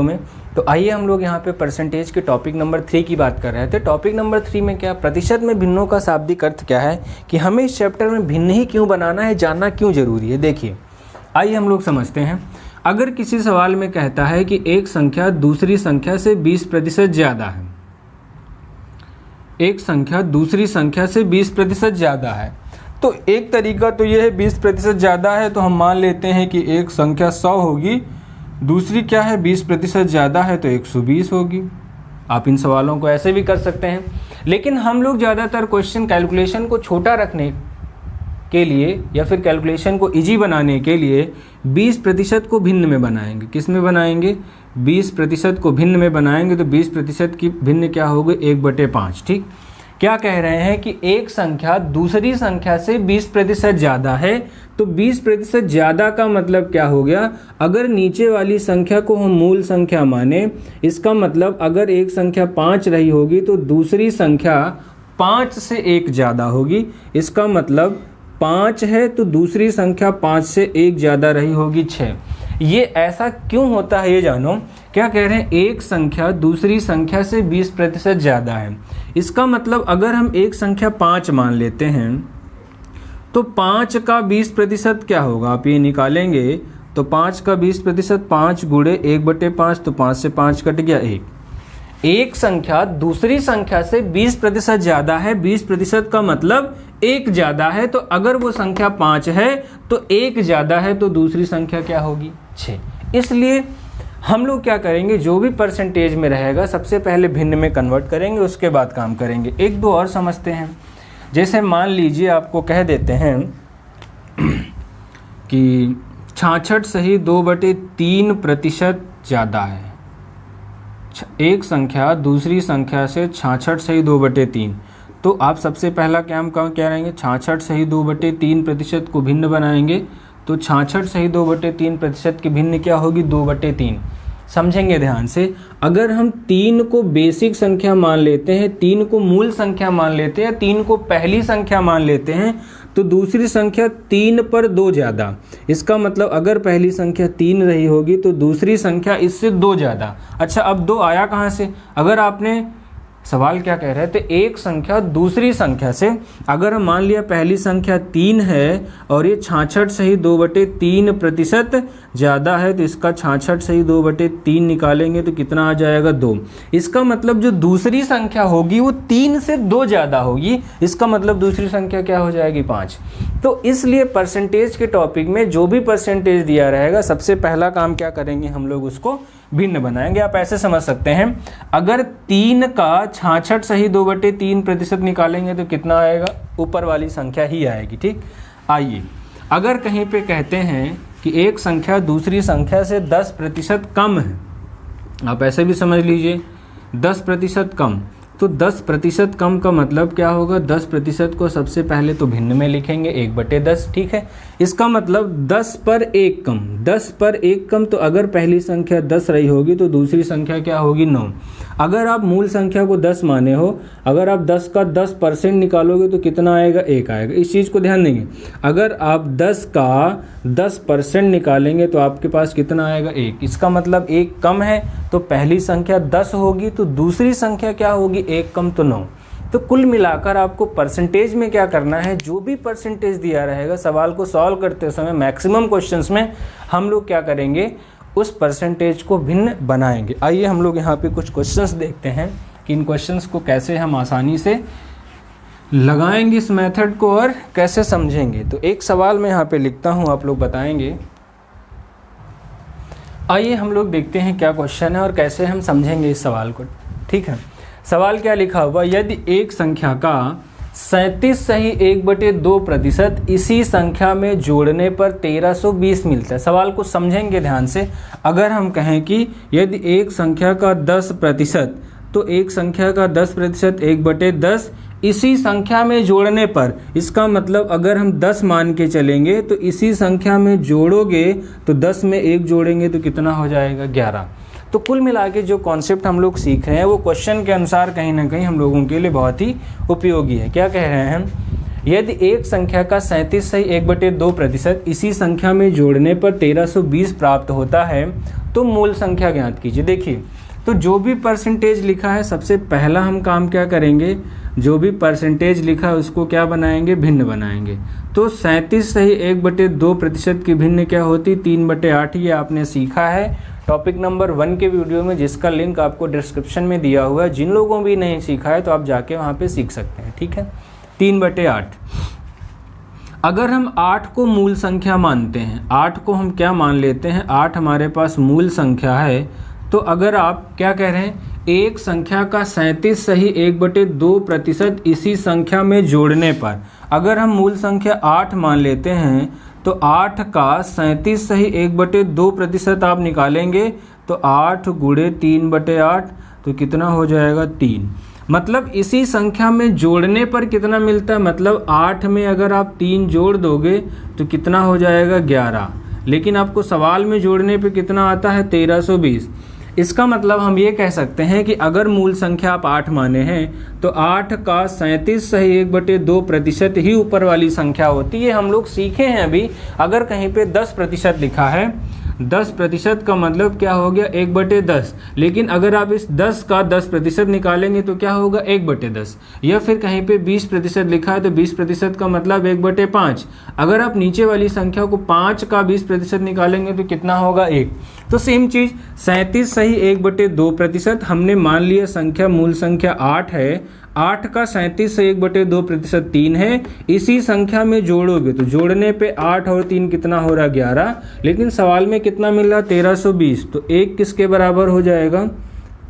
में। तो आइए हम लोग यहाँ पे परसेंटेज के टॉपिक नंबर 3 की बात कर रहे थे। टॉपिक नंबर 3 में क्या, प्रतिशत में भिन्नों का शाब्दिक अर्थ क्या है, कि हमें इस चैप्टर में भिन्न ही क्यों बनाना है, जानना क्यों जरूरी है। देखिए आइए हम लोग समझते हैं। अगर किसी सवाल में कहता है कि एक संख्या दूसरी संख्या से 20% ज़्यादा है, एक संख्या दूसरी संख्या से 20% ज़्यादा है, तो एक तरीका तो ये है 20% ज़्यादा है तो हम मान लेते हैं कि एक संख्या 100 होगी, दूसरी क्या है 20% ज़्यादा है तो 120 होगी। आप इन सवालों को ऐसे भी कर सकते हैं, लेकिन हम लोग ज़्यादातर क्वेश्चन कैलकुलेशन को छोटा रखने के लिए या फिर कैलकुलेशन को इजी बनाने के लिए 20% को भिन्न में बनाएंगे। किस में बनाएंगे, 20% को भिन्न में बनाएंगे। तो 20% की भिन्न क्या होगी, 1/5। ठीक, क्या कह रहे हैं कि एक संख्या दूसरी संख्या से 20% ज़्यादा है, तो 20% ज़्यादा का मतलब क्या हो गया, अगर नीचे वाली संख्या को हम मूल संख्या माने, इसका मतलब अगर एक संख्या 5 रही होगी तो दूसरी संख्या 5 से 1 ज़्यादा होगी। इसका मतलब 5 है तो दूसरी संख्या 5 से 1 ज़्यादा रही होगी 6। ये ऐसा क्यों होता है ये जानो। क्या कह रहे हैं, एक संख्या दूसरी संख्या से 20% ज़्यादा है। इसका मतलब अगर हम एक संख्या 5 मान लेते हैं तो 5 का 20% क्या होगा, आप ये निकालेंगे तो 5 का 20%, 5 गुणे 1/5, तो 5 से 5 कट गया 1। एक संख्या दूसरी संख्या से 20% ज़्यादा है, 20% का मतलब 1 ज़्यादा है, तो अगर वो संख्या 5 है तो 1 ज़्यादा है तो दूसरी संख्या क्या होगी, 6। इसलिए हम लोग क्या करेंगे, जो भी परसेंटेज में रहेगा सबसे पहले भिन्न में कन्वर्ट करेंगे, उसके बाद काम करेंगे। एक दो और समझते हैं। जैसे मान लीजिए आपको कह देते हैं कि 66.2/3% ज़्यादा है। एक संख्या दूसरी संख्या से 66.2/3, तो आप सबसे पहला काम क्या रहेंगे, 66.2/3% को भिन्न बनाएंगे। तो 66.2/3% की भिन्न क्या होगी, 2/3। समझेंगे ध्यान से। अगर हम 3 को बेसिक संख्या मान लेते हैं, 3 को मूल संख्या मान लेते हैं, 3 को पहली संख्या मान लेते हैं, तो दूसरी संख्या 3 पर 2 ज़्यादा। इसका मतलब अगर पहली संख्या 3 रही होगी तो दूसरी संख्या इससे 2 ज़्यादा। अच्छा, अब 2 आया कहाँ से, अगर आपने सवाल क्या कह रहे थे, एक संख्या दूसरी संख्या से, अगर हम मान लिया पहली संख्या 3 है और ये 66.2/3% ज़्यादा है, तो इसका 66.2/3 निकालेंगे तो कितना आ जाएगा, 2। इसका मतलब जो दूसरी संख्या होगी वो 3 से 2 ज़्यादा होगी। इसका मतलब दूसरी संख्या क्या हो जाएगी, 5। तो इसलिए परसेंटेज के टॉपिक में जो भी परसेंटेज दिया रहेगा, सबसे पहला काम क्या करेंगे, हम लोग उसको भिन्न बनाएंगे। आप ऐसे समझ सकते हैं, अगर 3 का 66.2/3% निकालेंगे तो कितना आएगा, ऊपर वाली संख्या ही आएगी। ठीक, आइए अगर कहीं पे कहते हैं कि एक संख्या दूसरी संख्या से 10% कम है, आप ऐसे भी समझ लीजिए 10% कम, तो 10% कम का मतलब क्या होगा, 10% को सबसे पहले तो भिन्न में लिखेंगे 1/10। ठीक है, इसका मतलब 10 पर 1 कम, 10 पर 1 कम, तो अगर पहली संख्या 10 रही होगी तो दूसरी संख्या क्या होगी, 9। अगर आप मूल संख्या को 10 माने हो, अगर आप 10 का 10% निकालोगे तो कितना आएगा, 1 आएगा। इस चीज़ को ध्यान देंगे, अगर आप 10 का 10% निकालेंगे तो आपके पास कितना आएगा, 1। इसका मतलब 1 कम है, तो पहली संख्या 10 होगी तो दूसरी संख्या क्या होगी, 1 कम तो 9। तो कुल मिलाकर आपको परसेंटेज में क्या करना है, जो भी परसेंटेज दिया रहेगा सवाल को सॉल्व करते समय मैक्सिमम क्वेश्चंस में हम लोग क्या करेंगे, उस परसेंटेज को भिन्न बनाएंगे। आइए हम लोग यहाँ पे कुछ क्वेश्चंस देखते हैं कि इन क्वेश्चंस को कैसे हम आसानी से लगाएंगे इस मेथड को और कैसे समझेंगे। तो एक सवाल मैं यहाँ पे लिखता हूँ, आप लोग बताएंगे। आइए हम लोग देखते हैं क्या क्वेश्चन है और कैसे हम समझेंगे इस सवाल को। ठीक है, सवाल क्या लिखा हुआ, यदि एक संख्या का 37.1/2% इसी संख्या में जोड़ने पर 1320 मिलता है। सवाल को समझेंगे ध्यान से। अगर हम कहें कि यदि एक संख्या का 10%, तो एक संख्या का 10% 1/10 इसी संख्या में जोड़ने पर, इसका मतलब अगर हम 10 मान के चलेंगे तो इसी संख्या में जोड़ोगे तो 10 में 1 जोड़ेंगे तो कितना हो जाएगा, 11। तो कुल मिला के जो कॉन्सेप्ट हम लोग सीख रहे हैं वो क्वेश्चन के अनुसार कहीं ना कहीं हम लोगों के लिए बहुत ही उपयोगी है। क्या कह रहे हैं, यदि एक संख्या का 37.1/2% इसी संख्या में जोड़ने पर 1320 प्राप्त होता है, तो मूल संख्या ज्ञात कीजिए। देखिए, तो जो भी परसेंटेज लिखा है सबसे पहला हम काम क्या करेंगे, जो भी परसेंटेज लिखा है उसको क्या बनाएंगे, भिन्न बनाएंगे। तो 37/2% की भिन्न क्या होती, 3/8। ये आपने सीखा है टॉपिक नंबर 1 के वीडियो में, जिसका लिंक आपको डिस्क्रिप्शन में दिया हुआ है। जिन लोगों भी नहीं सीखा है तो आप जाके वहाँ पे सीख सकते हैं, ठीक है। 3/8। अगर हम 8 को मूल संख्या मानते हैं, 8 को हम क्या मान लेते हैं, 8 हमारे पास मूल संख्या है, तो अगर आप क्या कह रहे हैं, एक संख्या का 37 सही 1/2% इसी संख्या में जोड़ने पर, अगर हम मूल संख्या 8 मान लेते हैं तो 8 का 37 सही 1/2% आप निकालेंगे तो 8 गुणे 3/8 तो कितना हो जाएगा, 3। मतलब इसी संख्या में जोड़ने पर कितना मिलता है, मतलब 8 में अगर आप 3 जोड़ दोगे तो कितना हो जाएगा, 11। लेकिन आपको सवाल में जोड़ने पे कितना आता है, 1320। इसका मतलब हम ये कह सकते हैं कि अगर मूल संख्या आप 8 माने हैं तो 8 का 37 सही 1/2% ही ऊपर वाली संख्या होती है। हम लोग सीखे हैं अभी, अगर कहीं पे 10% लिखा है, 10% का मतलब क्या हो गया, 1/10। लेकिन अगर आप इस 10 का 10% निकालेंगे तो क्या होगा, 1/10। या फिर कहीं पे 20% लिखा है तो 20% का मतलब 1/5। अगर आप नीचे वाली संख्या को 5 का 20% निकालेंगे तो कितना होगा, 1। तो सेम चीज 37 सही 1/2%। हमने मान लिया संख्या मूल संख्या 8 है, 8 का 37 से 1/2% 3 है। इसी संख्या में जोड़ोगे तो जोड़ने पे 8 और 3 कितना हो रहा, 11। लेकिन सवाल में कितना मिल रहा, 1320। तो 1 किसके बराबर हो जाएगा,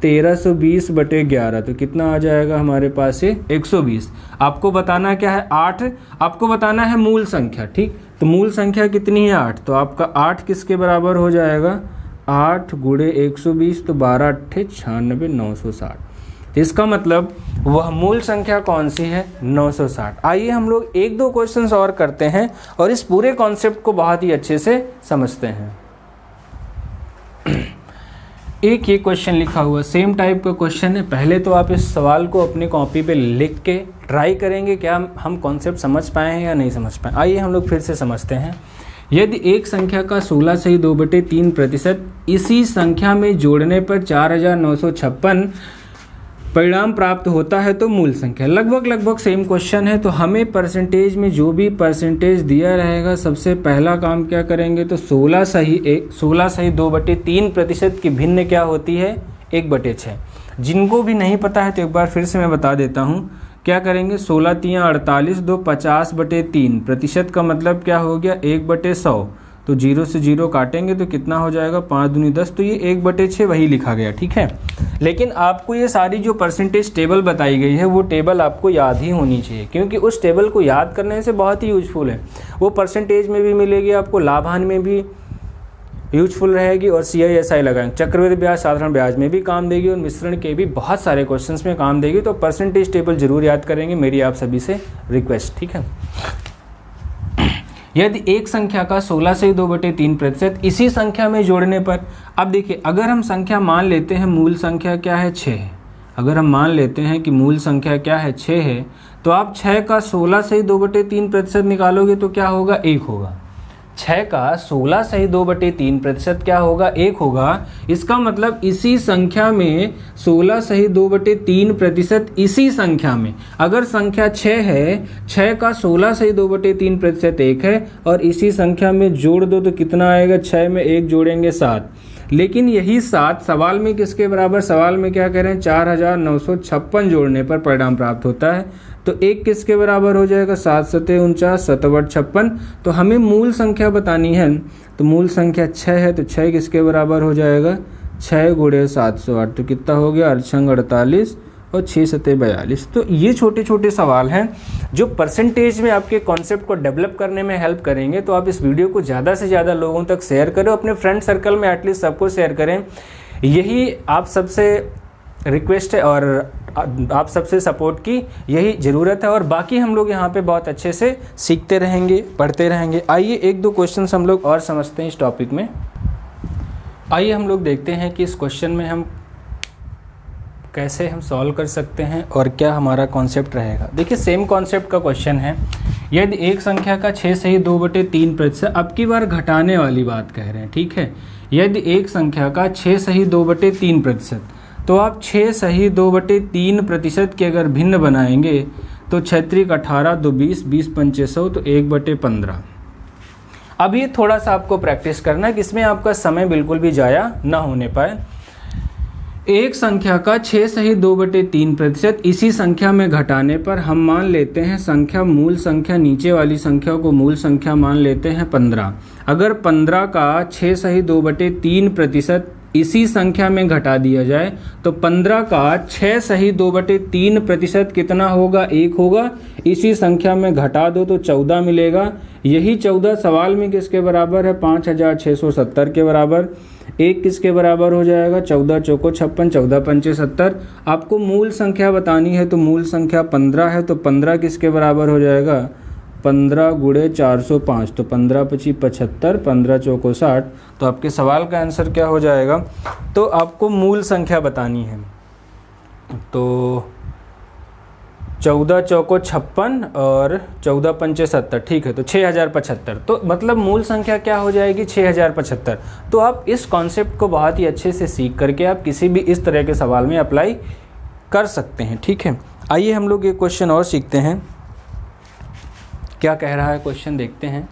1320/11। तो कितना आ जाएगा हमारे पास से 120। आपको बताना क्या है, 8 आपको बताना है मूल संख्या, ठीक। तो मूल संख्या कितनी है, 8। तो आपका 8 किसके बराबर हो जाएगा, 8 गुणे 120 तो 12 8 96 960। तो इसका मतलब वह मूल संख्या कौन सी है, 960। आइए हम लोग 1-2 क्वेश्चंस और करते हैं और इस पूरे कॉन्सेप्ट को बहुत ही अच्छे से समझते हैं। एक ये क्वेश्चन लिखा हुआ सेम टाइप का क्वेश्चन है। पहले तो आप इस सवाल को अपनी कॉपी पे लिख के ट्राई करेंगे क्या हम कॉन्सेप्ट समझ पाए हैं या नहीं समझ पाए। आइए हम लोग फिर से समझते हैं। यदि एक संख्या का 16 सही 2/3% इसी संख्या में जोड़ने पर 4956 परिणाम प्राप्त होता है तो मूल संख्या। लगभग सेम क्वेश्चन है। तो हमें परसेंटेज में जो भी परसेंटेज दिया रहेगा, सबसे पहला काम क्या करेंगे, तो 16 सही 2/3% की भिन्न क्या होती है, 1/6। जिनको भी नहीं पता है तो एक बार फिर से मैं बता देता हूँ। क्या करेंगे, 16 3 48 2 50/3। प्रतिशत का मतलब क्या हो गया, 1/100। तो 0 से 0 काटेंगे तो कितना हो जाएगा, 5 दूनी 10। तो ये 1/6 वही लिखा गया, ठीक है। लेकिन आपको ये सारी जो परसेंटेज टेबल बताई गई है वो टेबल आपको याद ही होनी चाहिए, क्योंकि उस टेबल को याद करने से बहुत ही यूजफुल है। वो परसेंटेज में भी मिलेगी आपको, लाभांश में भी यूजफुल रहेगी और CISI लगाएंगे, चक्रवृद्धि ब्याज साधारण ब्याज में भी काम देगी और मिश्रण के भी बहुत सारे क्वेश्चंस में काम देगी। तो परसेंटेज टेबल जरूर याद करेंगे, मेरी आप सभी से रिक्वेस्ट, ठीक है। यदि एक संख्या का 16 से 2/3% इसी संख्या में जोड़ने पर, अब देखिए अगर हम संख्या मान लेते हैं मूल संख्या क्या है, 6 है। अगर हम मान लेते हैं कि मूल संख्या क्या है, 6 है, तो आप 6 का 16 से 2/3% निकालोगे तो क्या होगा, 1 होगा। 6 का 16 सही 2/3% क्या होगा, 1 होगा। इसका मतलब इसी संख्या में 16 सही 2/3% इसी संख्या में, अगर संख्या 6 है, 6 का 16 सही 2/3% 1 है और इसी संख्या में जोड़ दो तो कितना आएगा, 6 में 1 जोड़ेंगे 7। लेकिन यही 7 सवाल में किसके बराबर, सवाल में क्या कह रहे हैं, 4956 जोड़ने पर परिणाम प्राप्त होता है। तो 1 किसके बराबर हो जाएगा, 7 7 49 7/56। तो हमें मूल संख्या बतानी है, तो मूल संख्या 6 है, तो 6 किसके बराबर हो जाएगा, 6 गुणे 708। तो कितना हो गया, 48 और 6 7 42। तो ये छोटे छोटे सवाल हैं जो परसेंटेज में आपके कॉन्सेप्ट को डेवलप करने में हेल्प करेंगे। तो आप इस वीडियो को ज़्यादा से ज़्यादा लोगों तक शेयर करें, अपने फ्रेंड सर्कल में एटलीस्ट सबको शेयर करें। यही आप सबसे रिक्वेस्ट है और आप सबसे सपोर्ट की यही ज़रूरत है। और बाकी हम लोग यहाँ पे बहुत अच्छे से सीखते रहेंगे, पढ़ते रहेंगे। आइए 1-2 क्वेश्चन हम लोग और समझते हैं इस टॉपिक में। आइए हम लोग देखते हैं कि इस क्वेश्चन में हम कैसे हम सॉल्व कर सकते हैं और क्या हमारा कॉन्सेप्ट रहेगा। देखिए सेम कॉन्सेप्ट का क्वेश्चन है। यदि एक संख्या का 6 सही 2/3%, अब की बार घटाने वाली बात कह रहे हैं, ठीक है। यदि एक संख्या का 6 सही 2/3%, तो आप 6 सही 2/3% के अगर भिन्न बनाएंगे तो 6 18 2 20 20 5 100 तो 1/15। अब ये थोड़ा सा आपको प्रैक्टिस करना है कि इसमें आपका समय बिल्कुल भी जाया ना होने पाए। एक संख्या का 6 सही 2/3%, इसी संख्या में घटाने पर हम मान लेते हैं संख्या मूल संख्या, नीचे वाली संख्या को मूल संख्या मान लेते हैं 15। अगर 15 का 6 सही 2/3% इसी संख्या में घटा दिया जाए तो 15 का 6 सही 2/3% कितना होगा? 1 होगा। इसी संख्या में घटा दो तो 14 मिलेगा। यही 14 सवाल में किसके बराबर है? 5670 के बराबर। 1 किसके बराबर हो जाएगा? 14 चौको 56, 14 पंचे 70। आपको मूल संख्या बतानी है तो मूल संख्या 15 है, तो 15 किसके बराबर हो जाएगा? 15 गुणे 405, तो 15 पची 75, 15 चौको 60। तो आपके सवाल का आंसर क्या हो जाएगा? तो आपको मूल संख्या बतानी है, तो 14 चौको 56 और 14 पंचे 70, ठीक है, तो 6075। तो मतलब मूल संख्या क्या हो जाएगी? 6075। तो आप इस कॉन्सेप्ट को बहुत ही अच्छे से सीख करके आप किसी भी इस तरह के सवाल में अप्लाई कर सकते हैं, ठीक है। आइए हम लोग एक क्वेश्चन और सीखते हैं। क्या कह रहा है क्वेश्चन, देखते हैं।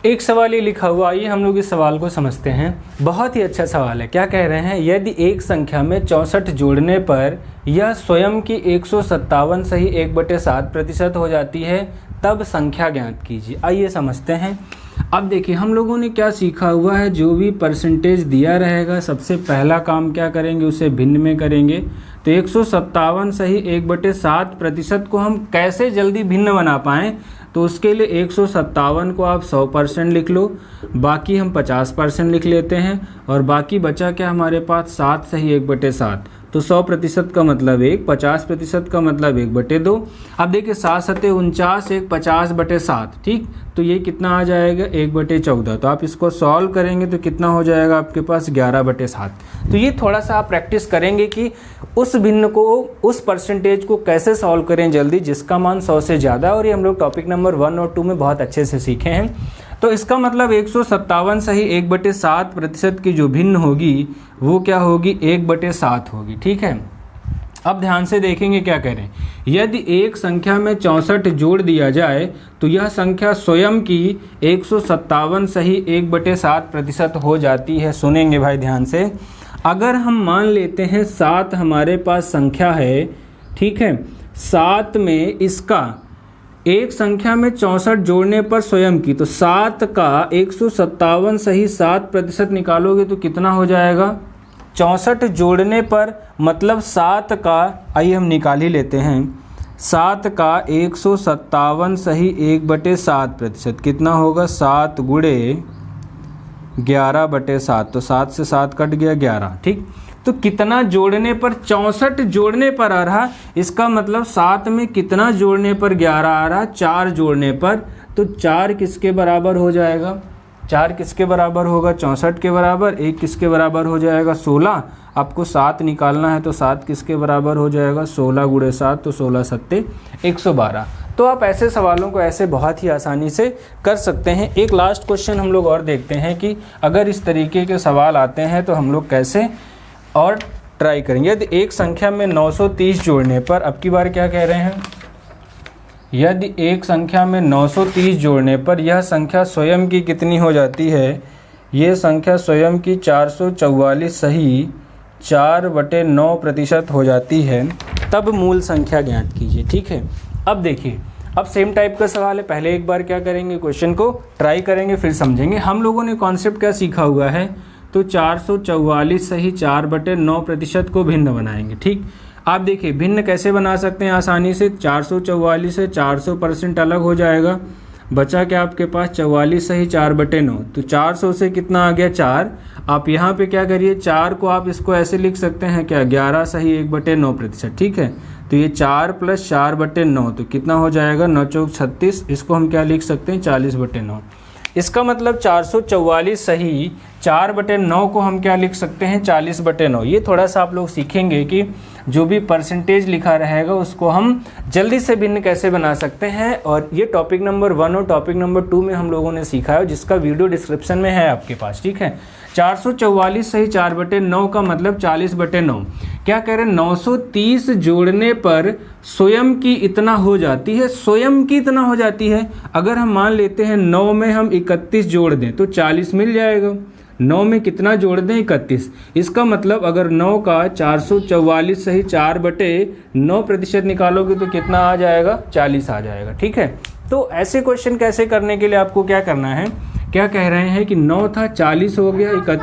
एक सवाल ये लिखा हुआ, आइए हम लोग इस सवाल को समझते हैं। बहुत ही अच्छा सवाल है। क्या कह रहे हैं? यदि एक संख्या में 64 जोड़ने पर यह स्वयं की 157 सही 1/7% हो जाती है, तब संख्या ज्ञात कीजिए। आइए समझते हैं। अब देखिए हम लोगों ने क्या सीखा हुआ है, जो भी परसेंटेज दिया रहेगा सबसे पहला काम क्या करेंगे? उसे भिन्न में करेंगे। तो 157 सही 1/7% को हम कैसे जल्दी भिन्न बना पाएँ? तो उसके लिए 157 को आप 100% लिख लो, बाकी हम 50% लिख लेते हैं, और बाकी बचा क्या हमारे पास? 7 सही 1/7। तो 100% का मतलब 1, 50% का मतलब 1/2। अब देखिए 7 सते 49, 1 50/7, ठीक। तो ये कितना आ जाएगा? 1/14। तो आप इसको सॉल्व करेंगे तो कितना हो जाएगा आपके पास? 11/7। तो ये थोड़ा सा आप प्रैक्टिस करेंगे कि उस भिन्न को, उस परसेंटेज को कैसे सॉल्व करें जल्दी, जिसका मान 100 से ज़्यादा। और ये हम लोग टॉपिक नंबर 1 और 2 में बहुत अच्छे से सीखे हैं। तो इसका मतलब 157 सही 1/7% की जो भिन्न होगी वो क्या होगी? 1/7 होगी, ठीक है। अब ध्यान से देखेंगे क्या कह रहे हैं। यदि एक संख्या में 64 जोड़ दिया जाए तो यह संख्या स्वयं की 157 सही 1/7% हो जाती है। सुनेंगे भाई ध्यान से। अगर हम मान लेते हैं 7 हमारे पास संख्या है, ठीक है, 7 में इसका एक संख्या में 64 जोड़ने पर स्वयं की, तो 7 का 157 सही 7% निकालोगे तो कितना हो जाएगा? 64 जोड़ने पर मतलब 7 का, आइए हम निकाल ही लेते हैं, 7 का 157 सही 1/7% कितना होगा? 7 गुणे 11/7। तो 7 से 7 कट गया 11, ठीक। तो कितना जोड़ने पर? 64 जोड़ने पर आ रहा, इसका मतलब 7 में कितना जोड़ने पर 11 आ रहा? 4 जोड़ने पर। तो 4 किसके बराबर हो जाएगा? 4 किसके बराबर होगा? 64 के बराबर। 1 किसके बराबर हो जाएगा? 16। आपको 7 निकालना है तो 7 किसके बराबर हो जाएगा? 16 गुणे 7, तो 16 सत्ते 112। तो आप ऐसे सवालों को ऐसे बहुत ही आसानी से कर सकते हैं। एक लास्ट क्वेश्चन हम लोग और देखते हैं कि अगर इस तरीके के सवाल आते हैं तो हम लोग कैसे और ट्राई करेंगे। यदि एक संख्या में 930 जोड़ने पर, अब की बार क्या कह रहे हैं, यदि एक संख्या में 930 जोड़ने पर यह संख्या स्वयं की कितनी हो जाती है? ये संख्या स्वयं की 444 सही 4/9% हो जाती है, तब मूल संख्या ज्ञात कीजिए। ठीक है, अब देखिए, अब सेम टाइप का सवाल है। पहले एक बार क्या करेंगे, क्वेश्चन को ट्राई करेंगे, फिर समझेंगे। हम लोगों ने कॉन्सेप्ट क्या सीखा हुआ है, तो 444 सही 4/9% को भिन्न बनाएंगे। ठीक, आप देखिए भिन्न कैसे बना सकते हैं आसानी से। 444 से 400% अलग हो जाएगा, बचा क्या आपके पास 44 सही 4/9। तो 400 से कितना आ गया 4। आप यहाँ पे क्या करिए, 4 को आप इसको ऐसे लिख सकते हैं क्या, 11 सही 1/9%। ठीक है, तो ये 4 + 4/9 तो कितना हो जाएगा 9 चौक 36। इसको हम क्या लिख सकते हैं 40/9। इसका मतलब 444 सही 4/9 को हम क्या लिख सकते हैं 40/9। ये थोड़ा सा आप लोग सीखेंगे कि जो भी परसेंटेज लिखा रहेगा उसको हम जल्दी से भिन्न कैसे बना सकते हैं, और ये टॉपिक नंबर 1 और टॉपिक नंबर 2 में हम लोगों ने सीखा है, जिसका वीडियो डिस्क्रिप्शन में है आपके पास, ठीक है। 444 सही 4/9 का मतलब 40/9। क्या कह रहे हैं, 930 जोड़ने पर स्वयं की इतना हो जाती है, स्वयं की इतना हो जाती है। अगर हम मान लेते हैं 9 में हम 31 जोड़ दें तो 40 मिल जाएगा। 9 में कितना जोड़ दें, 31। इसका मतलब अगर 9 का 444 सही 4/9% निकालोगे तो कितना आ जाएगा, 40 आ जाएगा, ठीक है। तो ऐसे क्वेश्चन कैसे करने के लिए आपको क्या करना है, क्या कह रहे हैं कि 9 था 40 हो गया, 31